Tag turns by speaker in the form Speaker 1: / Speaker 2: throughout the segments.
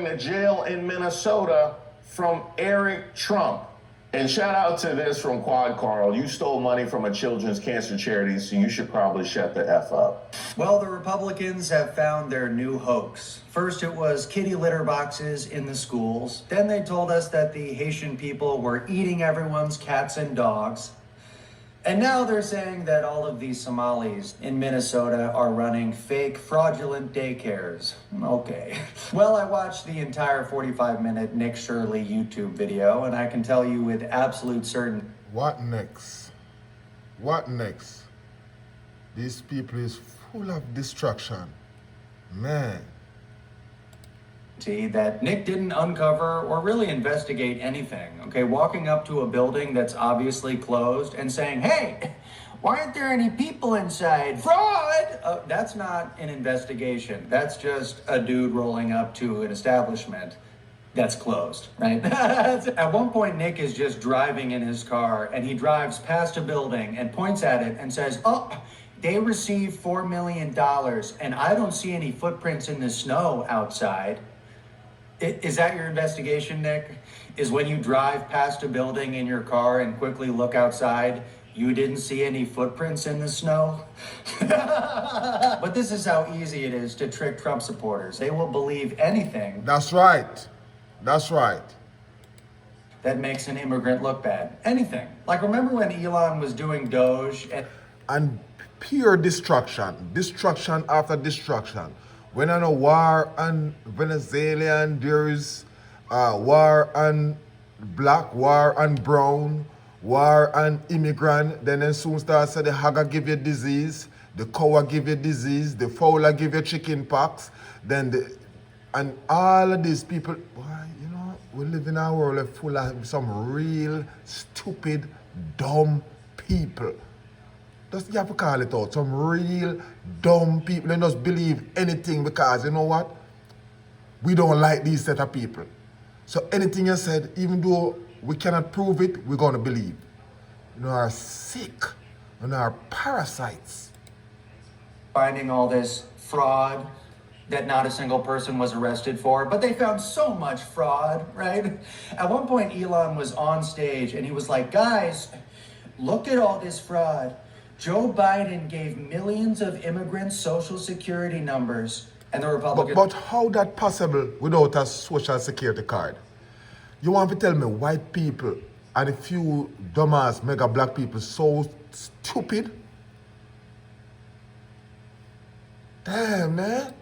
Speaker 1: going to jail in Minnesota from Eric Trump. And shout out to this from Quad Carl. You stole money from a children's cancer charity, so you should probably shut the F up.
Speaker 2: Well, the Republicans have found their new hoax. First, it was kitty litter boxes in the schools. Then they told us that the Haitian people were eating everyone's cats and dogs. And now they're saying that all of these Somalis in Minnesota are running fake, fraudulent daycares. Okay. Well, I watched the entire 45-minute Nick Shirley YouTube video, and I can tell you with absolute certainty.
Speaker 3: What next? What next? These people is full of destruction. Man.
Speaker 2: That Nick didn't uncover or really investigate anything, okay? Walking up to a building that's obviously closed and saying, hey, why aren't there any people inside? Fraud! That's not an investigation. That's just a dude rolling up to an establishment that's closed, right? At one point, Nick is just driving in his car and he drives past a building and points at it and says, oh, they received $4 million and I don't see any footprints in the snow outside. Is that your investigation, Nick? Is when you drive past a building in your car and quickly look outside, you didn't see any footprints in the snow? But this is how easy it is to trick Trump supporters. They will believe anything.
Speaker 3: That's right. That's right.
Speaker 2: That makes an immigrant look bad. Anything. Like, remember when Elon was doing Doge
Speaker 3: and pure destruction. Destruction after destruction. When on a war on Venezuela, and there is war on black, war on brown, war on immigrant, then as soon start say the hagger give you disease, the cow give you disease, the fowler give you chicken pox, and all of these people, boy, you know, we live in a world full of some real stupid, dumb people. Just you have to call it out. Some real dumb people. They just believe anything because, you know what? We don't like these set of people. So anything you said, even though we cannot prove it, we're going to believe. You know, are sick. You know, are parasites.
Speaker 2: Finding all this fraud that not a single person was arrested for, but they found so much fraud, right? At one point, Elon was on stage and he was like, guys, look at all this fraud. Joe Biden gave millions of immigrants social security numbers, and the Republicans...
Speaker 3: But how that possible without a social security card? You want to tell me white people and a few dumbass mega black people so stupid? Damn, man.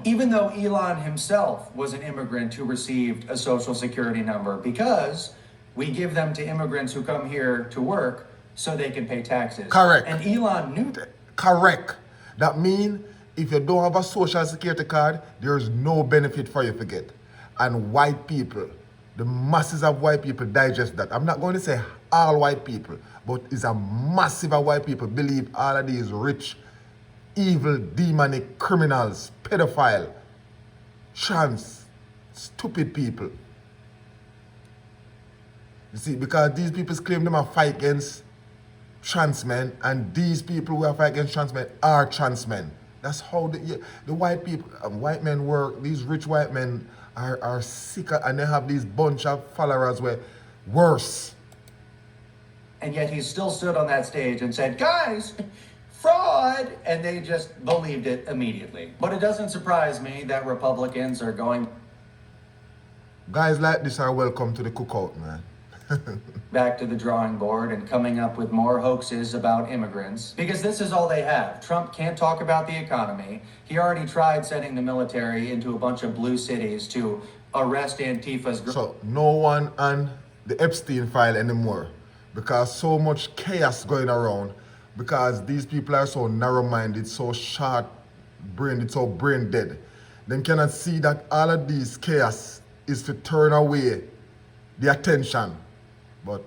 Speaker 2: Even though Elon himself was an immigrant who received a social security number, because we give them to immigrants who come here to work so they can pay taxes.
Speaker 3: Correct.
Speaker 2: And Elon knew that.
Speaker 3: Correct. That means if you don't have a social security card, there's no benefit for you to get. And white people, the masses of white people digest that. I'm not going to say all white people, but it's a massive of white people believe all of these rich, evil, demonic criminals, pedophile, trans, stupid people. You see, because these people claim them are fight against trans men, and these people who are fight against trans men are trans men. That's how the white people, white men work. These rich white men are sicker, and they have these bunch of followers where worse.
Speaker 2: And yet he still stood on that stage and said, guys, fraud, and they just believed it immediately. But it doesn't surprise me that Republicans are going...
Speaker 3: Guys like this are welcome to the cookout, man.
Speaker 2: back to the drawing board and coming up with more hoaxes about immigrants, because this is all they have. Trump can't talk about the economy. He already tried sending the military into a bunch of blue cities to arrest Antifa's...
Speaker 3: So no one on the Epstein file anymore, because so much chaos going around, because these people are so narrow-minded, so short-brained, so brain-dead. They cannot see that all of this chaos is to turn away the attention. But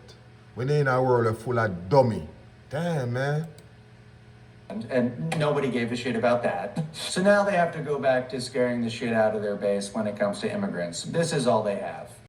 Speaker 3: when they're in a world full of dummy, damn, man.
Speaker 2: And nobody gave a shit about that. So now they have to go back to scaring the shit out of their base when it comes to immigrants. This is all they have.